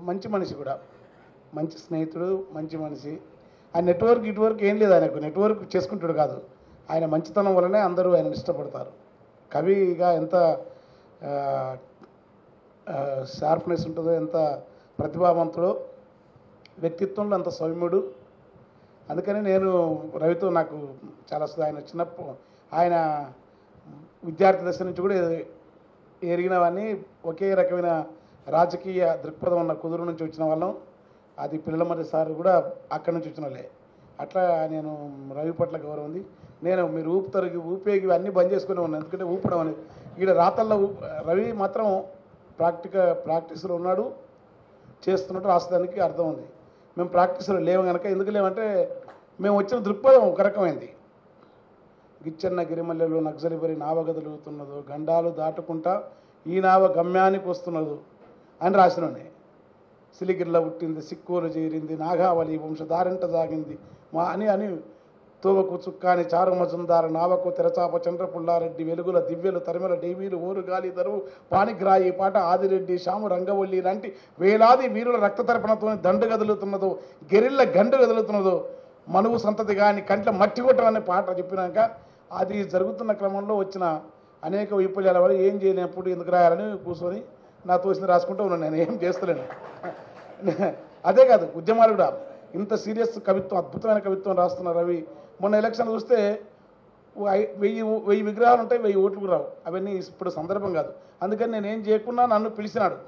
మంచి మనిషి కూడా, మంచి స్నేహితుడు, మంచి మనిషి. ఆ నెట్వర్క్ ఇటువరకు ఏం లేదు ఆయనకు, నెట్వర్క్ చేసుకుంటాడు కాదు, ఆయన మంచితనం వల్లనే అందరూ ఆయన ఇష్టపడతారు. కవిగా ఎంత షార్ప్నెస్ ఉంటుందో, ఎంత ప్రతిభావంతుడో, వ్యక్తిత్వంలో అంత సౌమ్యుడు. అందుకని నేను రవితో నాకు చాలా ఆయన చిన్నప్పుడు ఆయన విద్యార్థి దశ నుంచి కూడా ఎరిగినవన్నీ ఒకే రకమైన రాజకీయ దృక్పథం ఉన్న కుదురు నుంచి వచ్చిన వాళ్ళం. అది పిల్లలమర్రి సార్ కూడా అక్కడి నుంచి వచ్చిన వాళ్ళే. అట్లా నేను రవి పట్ల గౌరవం ఉంది. నేను మీరు ఊపేగి అన్నీ బంద్ చేసుకునే ఉన్నాను, ఎందుకంటే ఊపడం అనేది ఈడ రాతల్లో రవి మాత్రం ప్రాక్టీస్లో ఉన్నాడు, చేస్తున్నట్టు రాసేదానికి అర్థం ఉంది. మేము ప్రాక్టీస్లో లేవు కనుక, ఎందుకు లేవంటే మేము వచ్చిన దృక్పథం ఒక రకమైంది. గిచ్చన్న గిరిమల్లెలు నక్సలిబరి నావ గదులుతున్నదో, గండాలు దాటుకుంటా ఈ నావ గమ్యానికి వస్తున్నదో అని రాసినోనే. సిలిగిరిలో పుట్టింది, సిక్కులు చేరింది, నాగావళి వంశధారింట సాగింది మా అని తోవకు చుక్కాని చారు మజుందార నావకు తెరచాప చంద్రపుల్లారెడ్డి వెలుగుల దివ్యలు తరిమల డేవీలు ఓరుగాలి దరువు పాణిగ్రాయి పాట ఆదిరెడ్డి శాము రంగవల్లి లాంటి వేలాది వీరుల రక్త తర్పణతో దండు గదులుతున్నదో, గెరిళ్ళ గండు గదులుతున్నదో, మనువు సంతతి కానీ కంట్ల మట్టి కొట్టం అనే పాట చెప్పినాక అది జరుగుతున్న క్రమంలో వచ్చిన అనేక వైఫల్యాల వల్ల ఏం చేయలేనప్పుడు ఎందుకు రాయాలని కూర్చొని నా తోసిన రాసుకుంటూ ఉన్నాను. నేను ఏం చేస్తలేను. అదే కాదు, ఉద్యమాలు కూడా ఇంత సీరియస్ కవిత్వం, అద్భుతమైన కవిత్వం రాస్తున్న రవి. మొన్న ఎలక్షన్ చూస్తే 1000 విగ్రహాలు ఉంటాయి, 1000 ఓట్లు రావు. అవన్నీ ఇప్పుడు సందర్భం కాదు. అందుకని నేను ఏం చేయకుండా నన్ను పిలిచినాడు.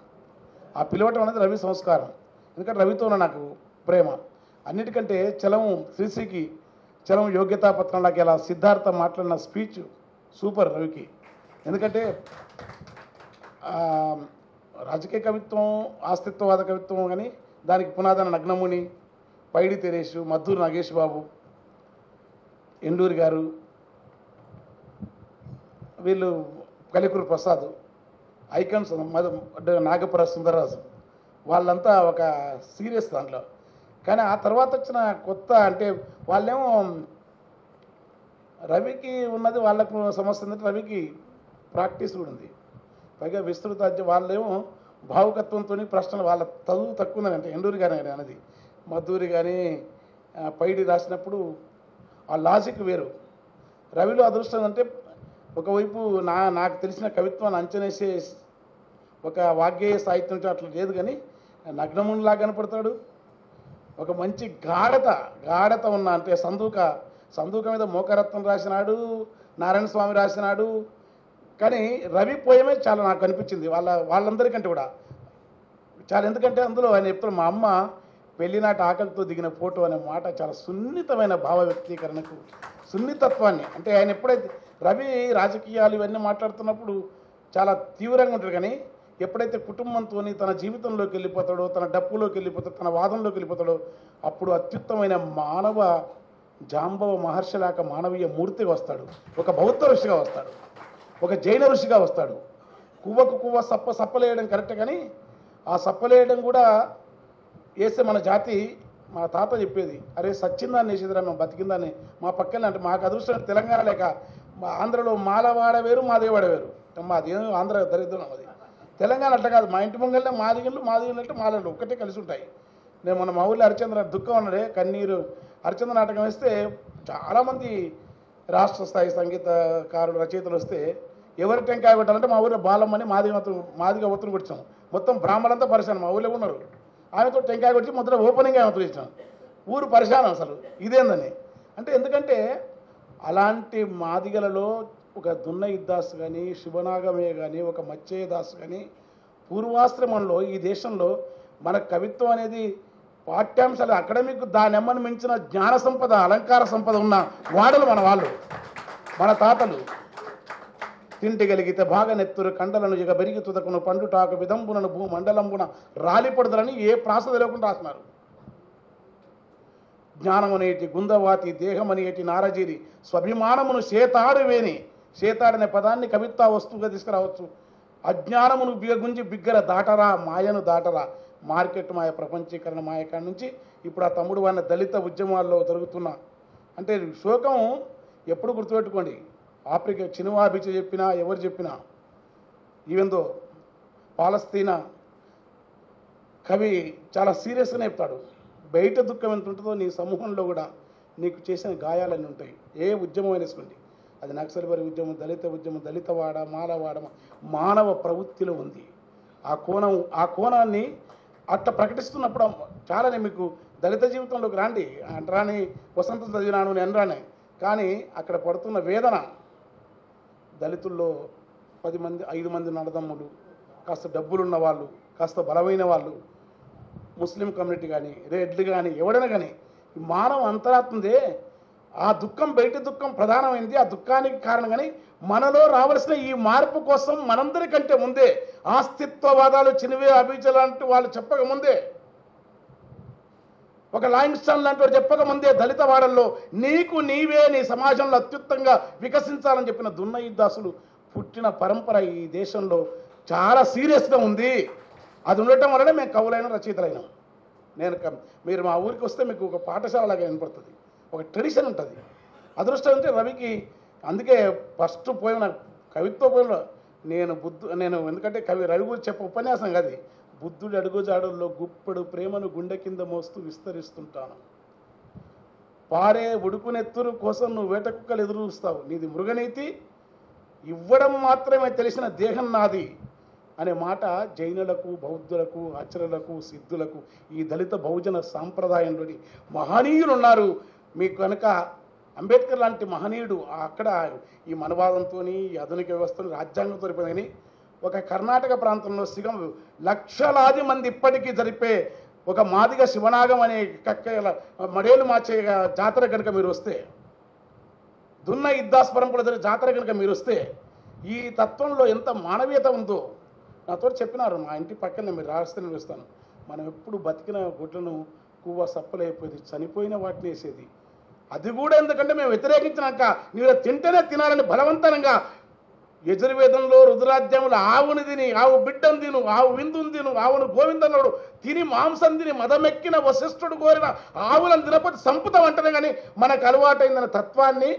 ఆ పిలవటం అనేది రవి సంస్కారం. ఎందుకంటే రవితో నాకు ప్రేమ. అన్నిటికంటే చలం శ్రీశ్రీకి చలం యోగ్యతాపత్రంలాగా ఇలా సిద్ధార్థ మాట్లాడిన స్పీచ్ సూపర్ రవికి. ఎందుకంటే రాజకీయ కవిత్వం, ఆస్తిత్వవాద కవిత్వం కానీ దానికి పునాదన నగ్నముని, పైడి తెరేషు, మద్దూరు నాగేష్ బాబు, ఎండూరి గారు, వీళ్ళు కలికూరు ప్రసాద్, ఐకన్స్ నాగపుర సుందరరాజు, వాళ్ళంతా ఒక సీరియస్ దాంట్లో. కానీ ఆ తర్వాత వచ్చిన కొత్త అంటే వాళ్ళేమో రవికి ఉన్నది వాళ్ళకు సమస్య ఏంటంటే రవికి ప్రాక్టీస్ కూడా ఉంది, పైగా విస్తృత వాళ్ళేమో భావుకత్వంతో ప్రశ్నలు వాళ్ళ చదువు తక్కువ ఉందంటే ఎండూరి గారి అనేది. మద్దూరి కానీ పైడి రాసినప్పుడు ఆ లాజిక్ వేరు. రవిలో అదృష్టం అంటే ఒకవైపు నాకు తెలిసిన కవిత్వాన్ని అంచనేసే ఒక వాగ్గేయ సాహిత్యం అట్లా లేదు, కానీ నగ్నమునిలాగా కనపడతాడు. ఒక మంచి గాఢత ఉన్న అంటే సందూక మీద మోకరత్నం రాసినాడు, నారాయణ స్వామి రాసినాడు. కానీ రవి పోయమే చాలా నాకు అనిపించింది వాళ్ళందరికంటే కూడా చాలా. ఎందుకంటే అందులో ఆయన చెప్తాడు, మా అమ్మ పెళ్లినాటి ఆకలితో దిగిన ఫోటో అనే మాట చాలా సున్నితమైన భావ వ్యక్తీకరణకు, సున్నితత్వాన్ని అంటే ఆయన ఎప్పుడైతే రవి రాజకీయాలు ఇవన్నీ మాట్లాడుతున్నప్పుడు చాలా తీవ్రంగా ఉంటాడు. కానీ ఎప్పుడైతే కుటుంబంతో తన జీవితంలోకి వెళ్ళిపోతాడో, తన డప్పులోకి వెళ్ళిపోతాడో, తన వాదంలోకి వెళ్ళిపోతాడో, అప్పుడు అత్యుత్తమైన మానవ జాంబవ మహర్షిలాక మానవీయ మూర్తిగా వస్తాడు. ఒక బౌద్ధ ఋషిగా వస్తాడు, ఒక జైన ఋషిగా వస్తాడు. కువ్వకు సప్పలేయడం కరెక్ట్, కానీ ఆ సప్పలేయడం కూడా వేస్తే మన జాతి, మా తాత చెప్పేది, అరే సచ్చిందాన్ని వేసేదిరా మేము బతికిందాన్ని. మా పక్కన అంటే మాకు అదృష్టం తెలంగాణ లేక మా ఆంధ్రలో మాలవాడ వేరు మాదేవాడ వేరు, మాది ఆంధ్ర దరిద్రం. అది తెలంగాణ అట్లా కాదు, మా ఇంటి ముంగల్నే మాదిగళ్ళు అంటే మాలలు ఒక్కటే కలిసి ఉంటాయి. నేను మన మా ఊళ్ళో హరిచంద్ర దుఃఖం అన్నాడే కన్నీరు హరిచంద్ర నాటకం వేస్తే చాలామంది రాష్ట్ర స్థాయి సంగీతకారులు రచయితలు వస్తే ఎవరి టెంకాయ కొట్టాలంటే మా ఊళ్ళో బాలమ్మని మాదిగా ఒత్తుని కొట్టాం. మొత్తం బ్రాహ్మణులంతా పరిశానం, మా ఊళ్ళో ఉన్నారు. ఆమెతో టెంకాయ కొట్టి మొదట ఓపెనింగ్ ఆమెతో ఇచ్చాం. ఊరు పరిశానం అసలు ఇదేందని. అంటే ఎందుకంటే అలాంటి మాదిగలలో ఒక దున్నయ్య దాస్ కానీ, శివనాగమయ్య కానీ, ఒక మచ్చయ్య దాస్ కానీ పూర్వాశ్రమంలో ఈ దేశంలో మన కవిత్వం అనేది పాఠ్యాంశాలు అకాడమిక్ దానెమ్మని మించిన జ్ఞాన సంపద, అలంకార సంపద ఉన్న వాడలు మన వాళ్ళు, మన తాతలు. తింటిగలిగితే బాగా నెత్తురు కండలను ఇక బెరిగి తుదకును పండుటాకు విదంబునను భూమండలంబున రాలిపడుదలని ఏ ప్రాస తెలియకుండా రాస్తున్నారు. జ్ఞానమనేటి గుందవాతి దేహమనేటి నారజీరి స్వాభిమానమును సేతాడు వేని, సేతాడనే పదాన్ని కవిత్వ వస్తువుగా తీసుకురావచ్చు. అజ్ఞానమును బిగగుంజి బిగ్గర దాటరా, మాయను దాటరా, మార్కెట్ మాయ, ప్రపంచీకరణ మాయ కాడి నుంచి ఇప్పుడు ఆ తమ్ముడు వాడిన దళిత ఉద్యమాల్లో జరుగుతున్న అంటే శోకం ఎప్పుడు గుర్తుపెట్టుకోండి. ఆఫ్రికా చినువాబిచి చెప్పినా ఎవరు చెప్పినా, ఈవెందో పాలస్తీనా కవి చాలా సీరియస్గానే చెప్తాడు. బయట దుఃఖం ఎంత ఉంటుందో నీ సమూహంలో కూడా నీకు చేసిన గాయాలన్నీ ఉంటాయి. ఏ ఉద్యమం అనేసుకోండి, అది నక్సల్బరి ఉద్యమం, దళిత ఉద్యమం, దళితవాడ, మాలవాడ, మానవ ప్రవృత్తిలో ఉంది. ఆ కోణాన్ని అట్లా ప్రకటిస్తున్నప్పుడు చాలానే మీకు దళిత జీవితంలోకి రాండి అంటరాని వసంతం చదివినాను నేను అనరానే, కానీ అక్కడ పడుతున్న వేదన దళితుల్లో 10 మంది 5 మంది నడదమ్ములు, కాస్త డబ్బులున్న వాళ్ళు, కాస్త బలమైన వాళ్ళు, ముస్లిం కమ్యూనిటీ కానీ, రెడ్లు కానీ, ఎవడైనా కానీ మానవ అంతరాత్మదే. ఆ దుఃఖం బయట దుఃఖం ప్రధానమైంది. ఆ దుఃఖానికి కారణం కానీ మనలో రావాల్సిన ఈ మార్పు కోసం మనందరికంటే ముందే ఆస్తిత్వవాదాలు చినివే అభిజ లాంటి వాళ్ళు చెప్పకముందే, ఒక లాంగ్స్టన్ లాంటి వాడు చెప్పకముందే దళిత వాడల్లో నీకు నీవే నీ సమాజంలో అత్యుత్తంగా వికసించాలని చెప్పిన దున్నయిద్దాసులు పుట్టిన పరంపర ఈ దేశంలో చాలా సీరియస్గా ఉంది. అది ఉండటం వల్లనే మేము కవులైన రచయితలైనాం. మీరు మా ఊరికి వస్తే మీకు ఒక పాఠశాలలాగా వినపడుతుంది, ఒక ట్రెడిషన్ ఉంటుంది. అదృష్టం అంటే రవికి అందుకే ఫస్ట్ పోయిన కవిత్వ పోయిన నేను ఎందుకంటే రవి గురించి చెప్పే ఉపన్యాసం కాదు, బుద్ధుడి అడుగుజాడుల్లో గుప్పడు ప్రేమను గుండె కింద మోస్తూ విస్తరిస్తుంటాను. పారే ఉడుకునెత్తురు కోసం నువ్వు వేట కుక్కలు ఎదురు చూస్తావు, నీది మృగనీతి, ఇవ్వడం మాత్రమే తెలిసిన దేహం నాది అనే మాట జైనులకు, బౌద్ధులకు, ఆచార్యులకు, సిద్ధులకు, ఈ దళిత బహుజన సాంప్రదాయంలోని మహనీయులు ఉన్నారు. మీకు కనుక అంబేద్కర్ లాంటి మహనీయుడు అక్కడ ఈ మనవాదంతో, ఈ ఆధునిక వ్యవస్థను, రాజ్యాంగంతో కానీ ఒక కర్ణాటక ప్రాంతంలో లక్షలాది మంది ఇప్పటికీ జరిపే ఒక మాదిగ శివనాగం అనే మడేలు మార్చే జాతర కనుక మీరు వస్తే, దున్న ఇద్దాస్ పరంపర జరిగే జాతర కనుక మీరు వస్తే, ఈ తత్వంలో ఎంత మానవీయత ఉందో నాతో చెప్పినారు. మా ఇంటి పక్కన మీరు రాస్తేనే వేస్తాను, మనం ఎప్పుడు బతికిన గుడ్లను కువ్వ సప్పలైపోయేది, చనిపోయిన వాటిని వేసేది. అది కూడా ఎందుకంటే మేము వ్యతిరేకించినాక మీరు తింటేనే తినాలని బలవంతంగా యజుర్వేదంలో రుద్రాధ్యాయంలో ఆవుని తిని, ఆవు బిడ్డను తిను, ఆవు విందుని తిను, ఆవును గోవిందనుడు తిని మాంసం తిని మదమెక్కిన వశిష్ఠుడు కోరిన ఆవులను తినపతి సంపుతం అంటనే కానీ మనకు అలవాటైందన్న తత్వాన్ని,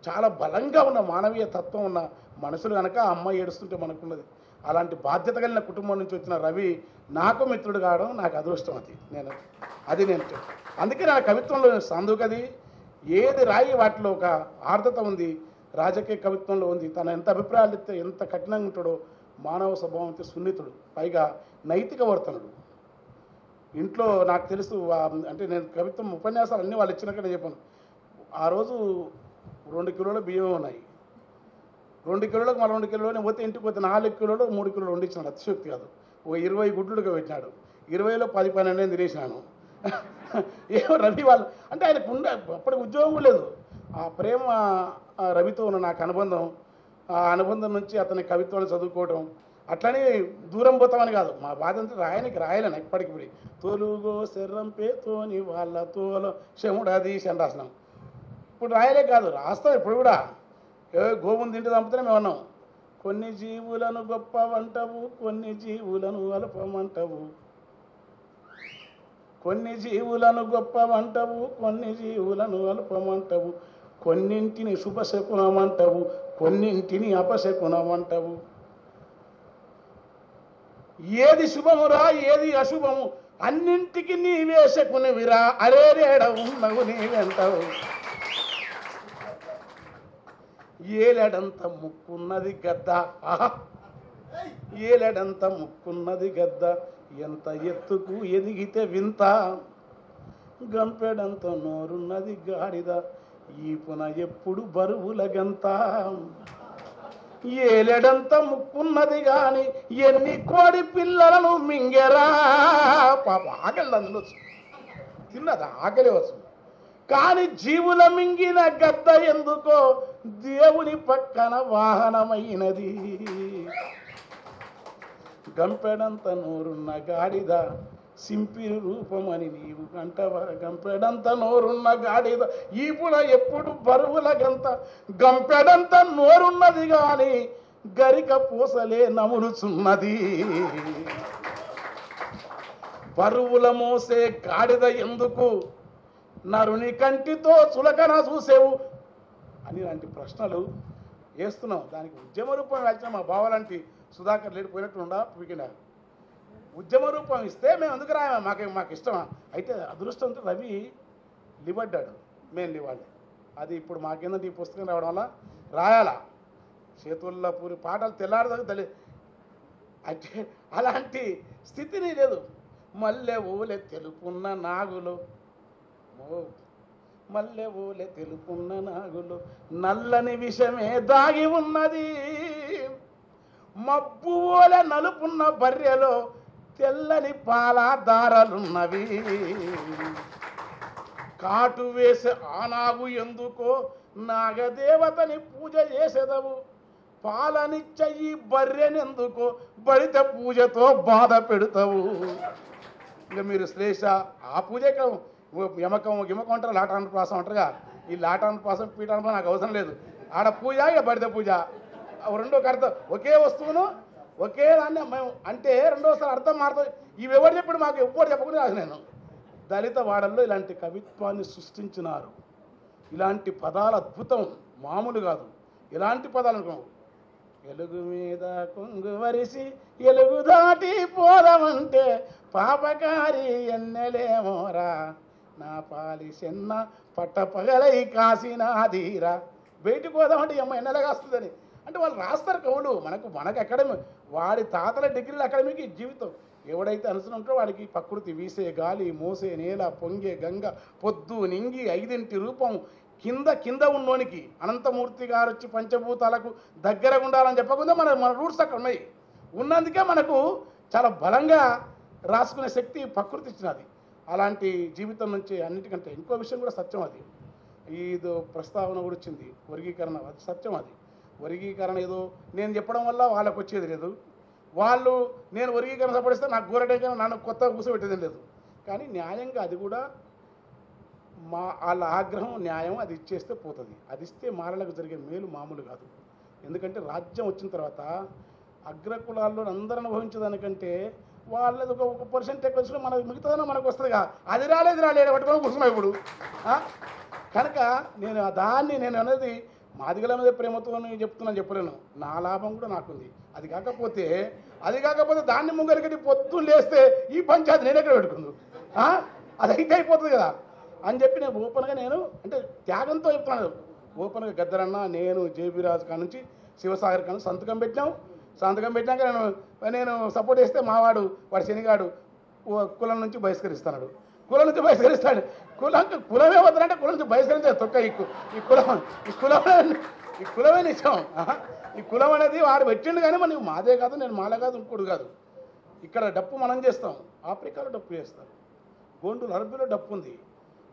చాలా బలంగా ఉన్న మానవీయ తత్వం ఉన్న మనుషులు కనుక అమ్మాయి ఏడుస్తుంటే మనకున్నది. అలాంటి బాధ్యత కలిగిన కుటుంబం నుంచి వచ్చిన రవి నాకు మిత్రుడు కావడం నాకు అదృష్టం. నేను అందుకే నా కవిత్వంలో సందుకది ఏది రాయి వాటిలో ఒక ఆర్ద్రత ఉంది, రాజకీయ కవిత్వంలో ఉంది. తన ఎంత అభిప్రాయాలు ఇస్తే ఎంత కఠినంగా ఉంటాడో, మానవ స్వభావం అయితే సున్నితుడు, పైగా నైతిక వర్తనుడు. ఇంట్లో నాకు తెలుసు అంటే నేను కవిత్వం ఉపన్యాసాలు అన్నీ వాళ్ళు ఇచ్చినాక నేను చెప్పాను. ఆ రోజు 2 కిలోల బియ్యం ఉన్నాయి, 2 కిలోలకు మళ్ళీ 2 కిలోలు పోతే ఇంటికి పోతే 4 కిలోలు 3 కిలోలు వండించినాడు. అతిశక్తి కాదు, ఒక 20 గుడ్లుగా పెట్టినాడు. 20లో 10-12 తినేసినాను. ఏమో రవి వాళ్ళు అంటే ఆయనకు అప్పటికి ఉద్యోగం లేదు. ఆ ప్రేమ రవితో ఉన్న నాకు అనుబంధం, ఆ అనుబంధం నుంచి అతని కవిత్వాన్ని చదువుకోవడం, అట్లనే దూరం పోతామని కాదు. మా బాధ అంతా రాయలేను ఇప్పటికి. తోలుగో శర్రంపే తోని వాళ్ళ తోల శముడాది అని రాసినాం. ఇప్పుడు రాయలే కాదు, రాస్తాం ఇప్పుడు కూడా. గోవుని తింటే చంపుతూనే మేము అన్నాం. కొన్ని జీవులను గొప్ప వంటవు, కొన్ని జీవులను అల్పమంటవు, కొన్ని జీవులను గొప్ప వంటవు, కొన్ని జీవులను అల్పమంటవు, కొన్నింటిని శుభశకునమంటవు, కొన్నింటిని అపశకునమంటవు. ఏది శుభమురా ఏది అశుభము, అన్నింటికి నీవే శకునివిరా, అరేరేడవు నవ్వు నీవెంటవు. ఏలెడంత ముక్కున్నది గద్ద, ఏలెడంత ముక్కున్నది గద్ద, ఎంత ఎత్తుకు ఎదిగితే వింత, గంపెడంత నోరున్నది గాడిద, ఈపున ఎప్పుడు బరువులగంత. ఏలెడంత ముక్కున్నది గాని ఎన్ని కోడి పిల్లలను మింగెరా. పాప ఆకలి అందులో తిన్నది, ఆకలి వచ్చు. కానీ జీవుల మింగిన గద్ద ఎందుకో దేవుని పక్కన వాహనమైనది. గంపెడంత నోరున్న గాడిద సింపిరి రూపమని నీవు అంటవా, గంపెడంత నోరున్న గాడిద ఈపున ఎప్పుడు బరువుల గంత, గంపెడంత నోరున్నది గాని గరిక పూసలే నములుచున్నది. బరువుల మోసే గాడిద ఎందుకు నరుని కంటితో చులకన చూసేవు అని లాంటి ప్రశ్నలు వేస్తున్నాం. దానికి ఉద్యమ రూపం వేసిన మా బావలాంటి సుధాకర్ లేడిపోయినట్టు ఉండా వీకినా ఉద్యమ రూపం ఇస్తే మేము ఎందుకు రాయమా, మాకు ఇష్టమా? అయితే అదృష్టంతో రవి లిబడ్డాడు, మేము లివ్వాలి. అది ఇప్పుడు మాకేందంటే ఈ పుస్తకం రావడం వల్ల రాయాలా, చేతుల్లో పూరి పాటలు తెల్లారదాకా తెలి అంటే అలాంటి స్థితిని లేదు. మల్లె ఊలే తెలుపున్న నాగులు, మల్లె ఊలే తెలుపున్న నాగులు, నల్లని విషమే దాగి ఉన్నది, మబ్బు ఓలే నలుపున్న బర్రెలో తెల్లని పాల దారాలున్నవి, కాటు వేసే ఆనాగు ఎందుకో నాగదేవతని పూజ చేసేదవు, పాలనిచ్చ ఈ బర్రెనెందుకో బడిత పూజతో బాధ పెడతావు. ఇంకా మీరు శ్లేష ఆ పూజ యమకం అంటారు, లాటానుప్రాసం అంటారుగా. ఈ లాటానుప్రాసం పీఠానుప్రాసం నాకు అవసరం లేదు. ఆడ పూజ ఇక బడిత పూజ రెండో అర్థం, ఒకే వస్తువును ఒకే దాన్ని మేము అంటే రెండోసారి అర్థం మారుతుంది. ఇవి ఎవరు చెప్పాడు మాకు ఎవ్వరు చెప్పకుండా రాదు. నేను దళిత వాడల్లో ఇలాంటి కవిత్వాన్ని సృష్టించినారు. ఇలాంటి పదాల అద్భుతం మామూలు కాదు. ఇలాంటి పదాలు అనుకున్నాం. ఎలుగు మీద కొంగు వరిసి ఎలుగు దాటి పోదమంటే పాపకారి ఎన్నెలేమోరా, నా పాలి చెన్న పట్టపగలై కాసినాదీరా. బయటికి పోదామంటే అమ్మ ఎన్నెలగా వస్తుందని అంటే వాళ్ళు రాస్తారు కవులు. మనకు అకాడమీ, వాడి తాతల డిగ్రీలు అకాడమీకి జీవితం. ఎవడైతే అనుసరం ఉంటారో వాడికి ప్రకృతి, వీసే గాలి, మోసే నేల, పొంగే గంగ, పొద్దు నింగి, ఐదింటి రూపం, కింద ఉన్నోనికి అనంతమూర్తి గారు వచ్చి పంచభూతాలకు దగ్గరగా ఉండాలని చెప్పకుండా మన రూట్స్ అక్కడ ఉన్నాయి. ఉన్నందుకే మనకు చాలా బలంగా రాసుకునే శక్తి ప్రకృతి ఇచ్చినది. అలాంటి జీవితం నుంచి అన్నిటికంటే ఇంకో విషయం కూడా సత్యం. అది ఏదో ప్రస్తావన కూడా వచ్చింది, వర్గీకరణ. అది సత్యం. అది వర్గీకరణ ఏదో నేను చెప్పడం వల్ల వాళ్ళకు వచ్చేది లేదు. వాళ్ళు నేను వర్గీకరణ సపోర్టిస్తే నాకు గోరటైనా నన్ను కొత్తగా కూర్చోబెట్టేది లేదు. కానీ న్యాయంగా అది కూడా వాళ్ళ ఆగ్రహం న్యాయం అది ఇచ్చేస్తే పోతుంది. అది ఇస్తే మారలకు జరిగే మేలు మామూలు కాదు. ఎందుకంటే రాజ్యం వచ్చిన తర్వాత అగ్రకులాల్లో అందరూ అనుభవించేదానికంటే వాళ్ళది ఒక 1% ఎక్కువ వచ్చినా మనకు మిగతాదన్నా మనకు వస్తుందిగా. అది రాలేదు పట్టుకొని కూర్చున్నాం ఇప్పుడు. కనుక నేను అనేది మాదిగల మీద ప్రేమతో చెప్తున్నాను, చెప్పలేను. నా లాభం కూడా నాకుంది. అది కాకపోతే దాన్ని ముంగరికటి పొద్దున్న లేస్తే ఈ పంచాయతీ నేను ఎక్కడ పెట్టుకుందు, అది అయితే అయిపోతుంది కదా అని చెప్పి నేను ఓపెన్గా అంటే త్యాగంతో చెప్తున్నాను. ఓపెన్గా గద్దరన్న నేను జేబీరాజు కాడ నుంచి శివసాగర్ కాడ సంతకం పెట్టినాక నేను సపోర్ట్ చేస్తే వాడు శనిగాడు కులం నుంచి బహిష్కరిస్తాడు. కులమే వద్దంటే కులం నుంచి బహిష్కరించారు. తొక్క ఈ కులమే నిజం. ఈ కులం అనేది వాడు పెట్టిండు కానీ మనం మాదే కాదు, నేను మాలే కాదు, ఇంకోడు కాదు. ఇక్కడ డప్పు మనం చేస్తాం, ఆఫ్రికాలో డప్పు చేస్తారు, గోండులు అరబ్బీలో డప్పు ఉంది.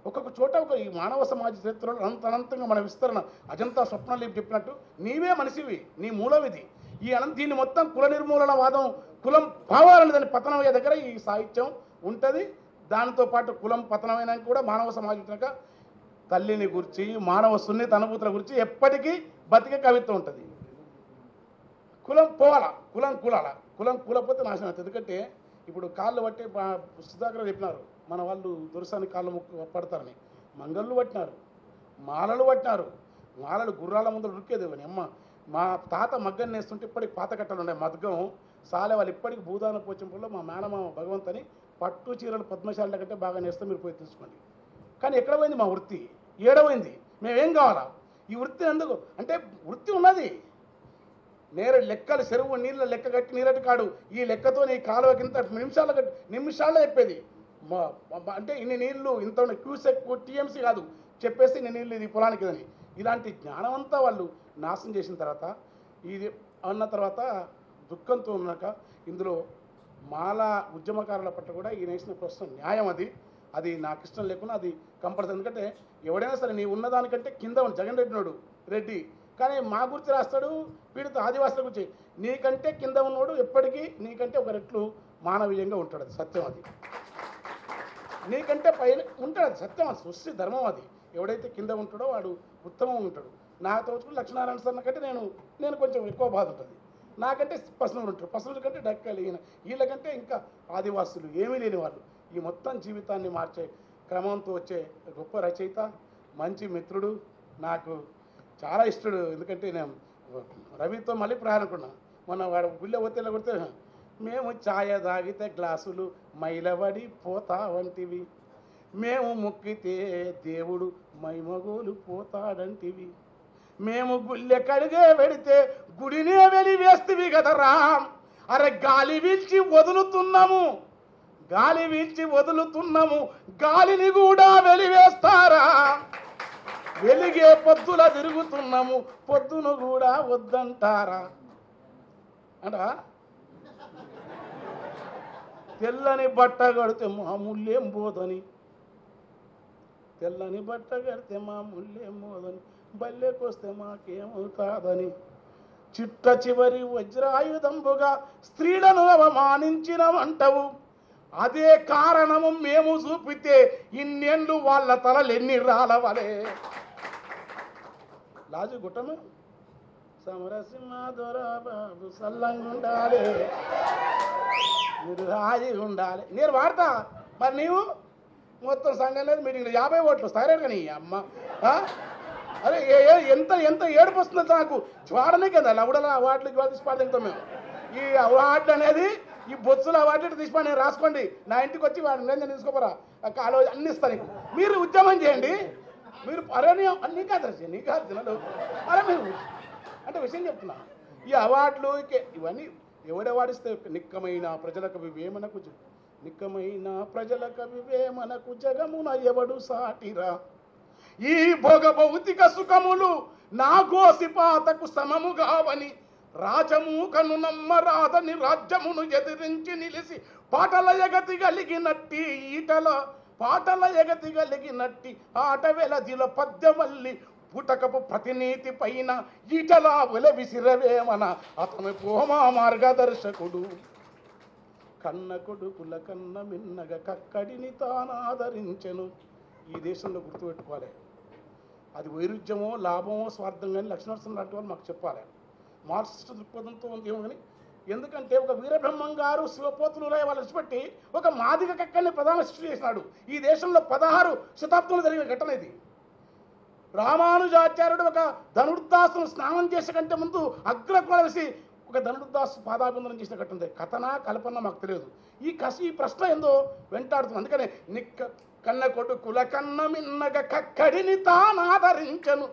ఒక్కొక్క చోట ఈ మానవ సమాజ చరిత్రలో అనంతంగా మన విస్తరణ. అజంతా స్వప్నలీప్ చెప్పినట్టు నీవే మనిషివి, నీ మూలవిధి. దీన్ని మొత్తం కుల నిర్మూలన వాదం, కులం భావాలని దాన్ని పతనమయ్యే దగ్గర ఈ సాహిత్యం ఉంటుంది. దానితో పాటు కులం పతనమైనాక కూడా మానవ సమాజం కనుక తల్లిని గురించి, మానవ సున్నిత అనుభూతుల గురించి ఎప్పటికీ బతికే కవిత్వం ఉంటుంది. కులం పోవాల, కులం కూలపోతే నాశనం అవుతుంది. ఎందుకంటే ఇప్పుడు కాళ్ళు పట్టి సుధాకర్ చెప్పినారు, మన వాళ్ళు దొరసాని కాళ్ళు ముక్కు పడతారని. మంగళ్ళు పట్టినారు, మాలలు పట్టినారు. మాలలు గుర్రాల ముందు ఉరికేది. అమ్మ మా తాత మగ్గం నేస్తుంటే ఇప్పటికి పాత కట్టలు ఉన్నాయి. మగ్గం సాలే వాళ్ళు ఇప్పటికి భూదాన పోచంపుల్లో మా మేనమామ భగవంతని పట్టు చీరలు పద్మశాల కంటే బాగా నేస్తాం, మీరు పోయి తెలుసుకోండి. కానీ ఎక్కడ పోయింది మా వృత్తి? ఏడవైంది. మేమేం కావాలా? ఈ వృత్తి ఎందుకు అంటే వృత్తి ఉన్నది. లెక్కలు చెరువు నీళ్ళ లెక్క కట్టి నీరటి కాడు, ఈ లెక్కతో నీ కాలువ కింద నిమిషాల్లో చెప్పేది. అంటే ఇన్ని నీళ్లు ఇంత క్యూసెక్ టీఎంసీ కాదు చెప్పేసి ఇన్ని నీళ్ళు ఇది పొలానికి అని. ఇలాంటి జ్ఞానం అంతా వాళ్ళు నాశనం చేసిన తర్వాత ఇది అన్న తర్వాత దుఃఖంతో ఉన్నాక ఇందులో మాల ఉద్యమకారుల పట్ల కూడా ఈ నేసిన ప్రశ్న న్యాయం. అది నాకు ఇష్టం లేకుండా అది కంపల్సరీ. ఎందుకంటే ఎవడైనా సరే నీ ఉన్నదానికంటే కింద జగన్ రెడ్డి కానీ మా గురించి రాస్తాడు, పీడిత ఆదివాసుల గురించి. నీకంటే కింద ఉన్నవాడు ఎప్పటికీ నీకంటే ఒక రెట్లు మానవీయంగా ఉంటాడు. అది సత్యం. అది నీకంటే పైన ఉంటాడు. అది సత్యం. అది సృష్టి ధర్మం. అది ఎవడైతే కింద ఉంటాడో వాడు ఉత్తమం ఉంటాడు. నాతో లక్ష్మీనారాయణ సార్ కంటే నేను కొంచెం ఎక్కువ బాధ ఉంటుంది. నాకంటే పర్సనల్ ఉంటారు. పర్సనల్ కంటే డక్కలు వీళ్ళకంటే ఇంకా ఆదివాసులు ఏమీ లేని వాళ్ళు. ఈ మొత్తం జీవితాన్ని మార్చే క్రమంతో వచ్చే గొప్ప రచయిత, మంచి మిత్రుడు, నాకు చాలా ఇష్టడు. ఎందుకంటే నేను రవితో మళ్ళీ ప్రయాణకున్నా. మొన్న వాడు గుళ్ళె ఒత్తిళ్ళ కొడితే మేము ఛాయ తాగితే గ్లాసులు మైలబడి పోతా వంటివి, మేము మొక్కితే దేవుడు మైమగోలు పోతాడంటివి, మేము గుళ్ళె కడిగే పెడితే గుడినే వెలివేస్తివి కదరా. అరే గాలి వీల్చి వదులుతున్నాము, గాలి వీల్చి వదులుతున్నాము, గాలిని కూడా వెలివేస్తారా. వెలిగే పొద్దుల తిరుగుతున్నాము, పొద్దును కూడా వద్దంటారా అంట. తెల్లని బట్ట కడితే మామూలేం పోదని, తెల్లని బట్ట కడితే మామూలేం పోదని, బల్లెకొస్తే మాకేమవుతాదని, చిట్ట చివరి వజ్రాయుధంబుగా స్త్రీలను అవమానించినవంటవు. అదే కారణము మేము చూపితే ఇన్నేళ్ళు వాళ్ళ తలలెన్ని రాలవలే. లాజు గుట్టమే సమరసింహ దొరబాబు సల్లంగుండాలి, మీరు రాజీ ఉండాలి. నేను వాడతా, మరి నీవు మొత్తం సంఘం లేదు మీటింగ్లో 50 ఓట్లు వస్తారే కానీ అమ్మ. అరే ఎంత ఎంత ఏడుపు వస్తుందో నాకు వాడనే కదా లవుడలా అవార్డులకి వాళ్ళు తీసిపాడుతాం మేము. ఈ అవార్డు అనేది ఈ బొత్సుల అవార్డు తీసిపా, నేను రాసుకోండి, నా ఇంటికి వచ్చి వాడిని నేను తీసుకోపోరా కాలో అన్ని ఇస్తాను నీకు. మీరు ఉద్యమం చేయండి, మీరు అరే అన్నీ కాదు నీ కాదు తినడు. అరే మీరు అంటే విషయం చెప్తున్నా, ఈ అవార్డులు ఇవన్నీ ఎవడు వాడిస్తే నిక్కమైన ప్రజల కవివే మనకు, నిక్కమైన ప్రజల కవివే మనకు, జగమున ఎవడు సాటిరా. ఈ భోగ భౌతిక సుఖములు నా గోసిపాతకు సమము కావని, రాజమూకను నమ్మరాదని రాజ్యమును ఎదిరించి నిలిసి పాటల ఎగతి కలిగినట్టి ఈటల, పాటల ఎగతి కలిగినట్టి ఆట వెలదిల పద్యమల్లి పుటకపు ప్రతినీతి పైన ఈటలా వెల విసిరవేమన అతని పోమా మార్గదర్శకుడు. కన్న కొడుకుల కన్న మిన్నగ కక్కడిని తానాదరించెను. ఈ దేశంలో గుర్తుపెట్టుకోవాలి, అది వైరుధ్యమో లాభమో స్వార్థం కానీ లక్ష్మణర్సన్ లాంటి వాళ్ళు మాకు చెప్పాలి. మార్క్సిస్ట్ దృక్పథంతో ఉందేమో కానీ, ఎందుకంటే ఒక వీరబ్రహ్మం గారు శివపోతులు వాళ్ళు విడిచిపెట్టి ఒక మాదిగ కక్కడిని ప్రధాన సృష్టి చేసినాడు. ఈ దేశంలో 16 శతాబ్దంలో జరిగిన ఘటన ఇది. రామానుజాచార్యుడు ఒక ధనుర్దాసును స్నానం చేసే కంటే ముందు అగ్రకొలసి ఒక ధనుర్దాసు పాదాభివందనం చేసిన ఘటన. కథన కల్పన మాకు తెలియదు. ఈ ప్రశ్న ఏందో వెంటాడుతుంది. అందుకనే కన్న కొడుకుల కన్న మిన్నగ కక్కడిని తానాదరించను,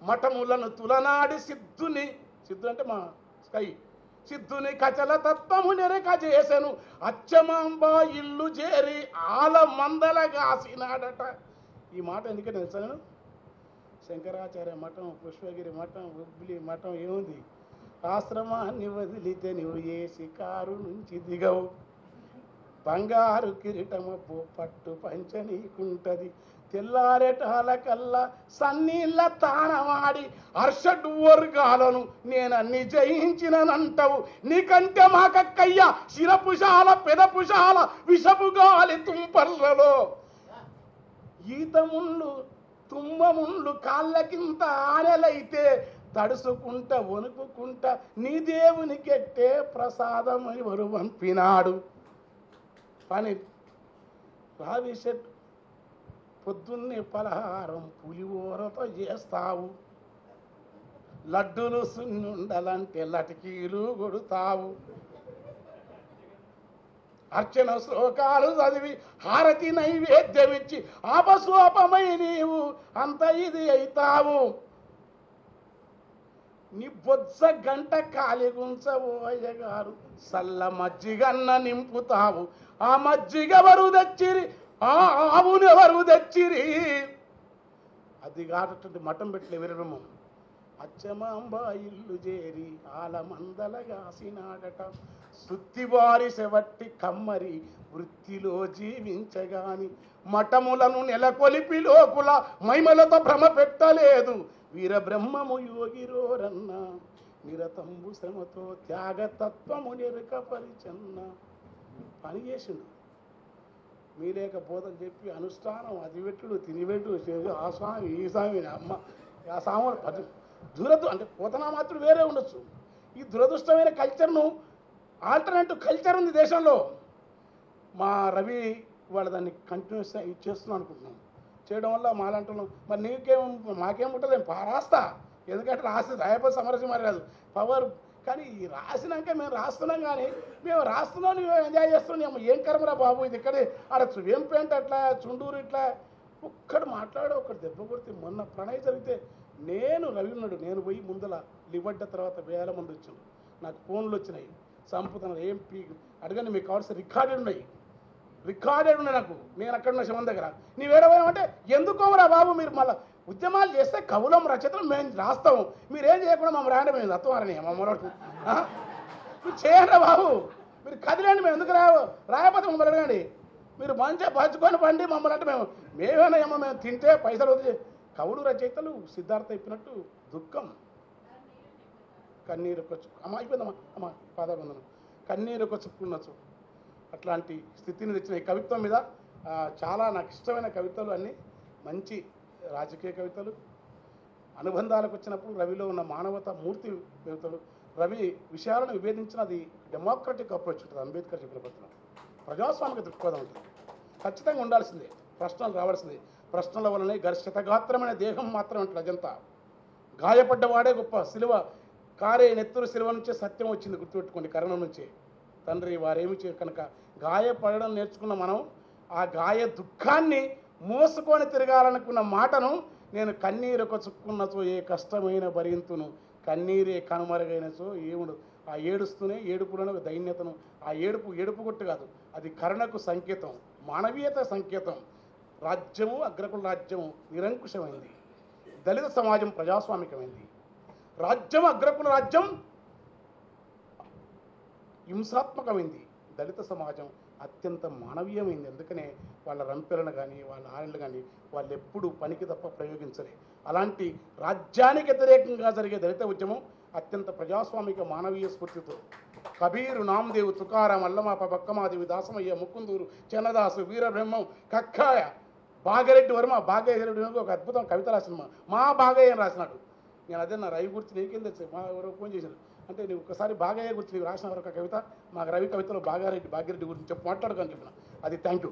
మఠములను తులనాడి సిద్ధుని, సిద్ధు అంటే మా స్కై, సిద్ధుని కచల తత్వము నెరక చేసెను, అచ్చమాంబ ఇల్లు చేరి ఆల మందలగాసినాడట. ఈ మాట ఎందుకంటే తెలుసా, నేను శంకరాచార్య మఠం, పుష్పగిరి మఠం, ఉబ్బిలి మఠం ఏముంది, ఆశ్రమాన్ని వదిలితే నువ్వు ఏ శికారు నుంచి దిగవు, బంగారు కిరీటమప్పు పట్టు పంచ నీకుంటది, తెల్లారెటాల కల్లా సన్నీళ్ళ తానవాడి అర్షడ్ వర్గాలను నేనన్ని జయించినంటావు. నీకంటే మాకక్కయ్య శిరపుషాల పెదపుషాల విషపుగాలి తుంపర్లలో ఈతముళ్ళు తుమ్మముళ్ళు కాళ్ళకింత ఆనెలైతే తడుసుకుంటా వణుకుకుంటా నీ దేవునికెట్టే ప్రసాదమని వరు పంపినాడు. పని రావిషట్ పొద్దున్నే పలహారం పులిహోరతో చేస్తావు, లడ్డులు సున్నుండలంటే లటికీలు కొడుతావు, అర్చన శ్లోకాలు చదివి హారతి నైవేద్యమిచ్చి ఆపస్వపమై నీవు అంత ఇది అవుతావు. నీ బొత్స గంట కాలిగుంచవు అయ్యగారు, సల్ల మజ్జిగన్న నింపుతావు. ఆ మజ్జిగెవరు తెచ్చిరి, ఆ ఆవునెవరు తెచ్చిరి. అది కాదటువంటి మఠం పెట్టలే వీరబ్రహ్మం. అచ్చమాంబ ఇల్లు చేరి ఆలమందలగాసినాడట, సుత్తివారి సెవట్టి కమ్మరి వృత్తిలో జీవించగాని, మఠములను నెలకొలిపి లోకుల మైమలతో భ్రమ పెట్టలేదు. వీరబ్రహ్మము యోగిరోరన్న నిరతంబు శ్రమతో త్యాగతత్వము నిరకపరిచన్న. పని చేసిండు, మీలేక బోధలు చెప్పి అనుష్ఠానం అది పెట్టుడు తినిపెట్టు ఆ స్వామి ఈ స్వామి అమ్మ ఆ స్వామి దురదు అంటే పోతనా మాత్రం వేరే ఉండొచ్చు. ఈ దురదృష్టమైన కల్చర్ను ఆల్టర్నేటివ్ కల్చర్ ఉంది దేశంలో. మా రవి వాళ్ళ దాన్ని కంటిన్యూస్ చేస్తున్నాం అనుకుంటున్నాం. చేయడం వల్ల మాలంటున్నాం. మరి నీకేం మాకేం ఉంటుంది, రాస్తా. ఎందుకంటే రాస్తే రాయపతి సమరసింహారి రాదు. పవర్ కానీ ఈ రాసినాక మేము రాస్తున్నాం, కానీ మేము రాస్తున్నాం మేము ఎంజాయ్ చేస్తున్నాం. ఏం కర్మరా బాబు, ఇది ఇక్కడే ఆడ వేంపేంట అట్లా చుండూరు ఇట్లా ఒక్కడు మాట్లాడు, ఒకటి దెబ్బ కొడితే. మొన్న ప్రణయ్ జరిగితే నేను రవి ఉన్నాడు, నేను పోయి ముందల లివడ్డ తర్వాత వేల మంది వచ్చాను, నాకు ఫోన్లు వచ్చినాయి, సంపుతున్నారు ఏం అడగండి, మీకు కావాల్సిన రికార్డెడ్ ఉన్నాయి నాకు. నేను అక్కడ ఉన్న శివం దగ్గర నీవేడపోయామంటే ఎందుకోమరా బాబు, మీరు మళ్ళీ ఉద్యమాలు చేస్తే కవులం రచయితలు మేము రాస్తాము, మీరేం చేయకుండా మమ్మల్ని రాండి, మేము రత్వారని మమ్మల్ని మీరు చేయండి బాబు, మీరు కదిలేండి, మేము ఎందుకు రాయకపోతే మమ్మల్ని అడగండి. మీరు మంచిగా పంచుకొని పండి మమ్మల్ని అంటే మేమేనా ఏమో మేము తింటే పైసలు వదిలే. కవులు రచయితలు సిద్ధార్థ చెప్పినట్టు దుఃఖం, కన్నీరు అమ్మ అయిపోయిందమ్మా, అమ్మ పాదాబంధనం, కన్నీరు చుక్కున్నచ్చు అట్లాంటి స్థితిని తెచ్చిన ఈ కవిత్వం మీద చాలా నాకు ఇష్టమైన కవితలు అన్నీ మంచి రాజకీయ కవితలు. అనుబంధాలకు వచ్చినప్పుడు రవిలో ఉన్న మానవత మూర్తి కవితలు. రవి విషయాలను విభేదించినది డెమోక్రటిక్ అప్రోచ్ ఉంటుంది, అంబేద్కర్ చెప్పిన పత్రం ప్రజాస్వామిక దృక్పథం ఉంటుంది. ఖచ్చితంగా ఉండాల్సిందే, ప్రశ్నలు రావాల్సిందే. ప్రశ్నల వల్లనే శతగాత్రమైన దేహం మాత్రం ఉంటుంది. అజంతా గాయపడ్డవాడే గొప్ప, సిలువ కారే నెత్తురు సిలువ నుంచే సత్యం వచ్చింది, గుర్తుపెట్టుకోండి. కరణం నుంచే తండ్రి వారేమి కనుక గాయపడడం నేర్చుకున్న మనం ఆ గాయ దుఃఖాన్ని మోసుకొని తిరగాలనుకున్న మాటను నేను కన్నీరొక చుక్కున్నచో ఏ కష్టమైన భరింతును, కన్నీరే కనుమరుగైనచో ఏముడు. ఆ ఏడుస్తూనే ఏడుపులను ఒక దైన్యతను, ఆ ఏడుపు కొట్టు కాదు, అది కరుణకు సంకేతం, మానవీయత సంకేతం. రాజ్యము అగ్రకుల రాజ్యము నిరంకుశమైంది, దళిత సమాజం ప్రజాస్వామికమైంది. రాజ్యం అగ్రకుల రాజ్యం హింసాత్మకమైంది, దళిత సమాజం అత్యంత మానవీయమైంది. అందుకనే వాళ్ళ రంపెలను కానీ వాళ్ళ ఆడలు కానీ వాళ్ళు ఎప్పుడూ పనికి తప్ప ప్రయోగించలే. అలాంటి రాజ్యానికి వ్యతిరేకంగా జరిగే దళిత ఉద్యమం అత్యంత ప్రజాస్వామిక మానవీయ స్ఫూర్తితో కబీరు, నామదేవు, తుకారాం, అల్లమాప, బక్కమాదేవి, దాసమయ్య, ముకుందూరు, చెన్నదాసు, వీరబ్రహ్మం, కక్కాయ, భాగరెడ్డి వర్మ. భాగరెడ్డి వర్మ ఒక అద్భుతం కవిత రాసిన మా భాగయ్య రాసినాడు. నేను అదే నా రవి గురించి నీకేం తెచ్చు, మా ఎవరో ఫోన్ చేశాను అంటే నువ్వు ఒకసారి భాగయ్య గురించి నీకు రాసిన ఒక కవిత, మాకు రవి కవితలో భాగ్యరెడ్డి గురించి చెప్పి మాట్లాడుకొని చెప్పిన అది. Thank you.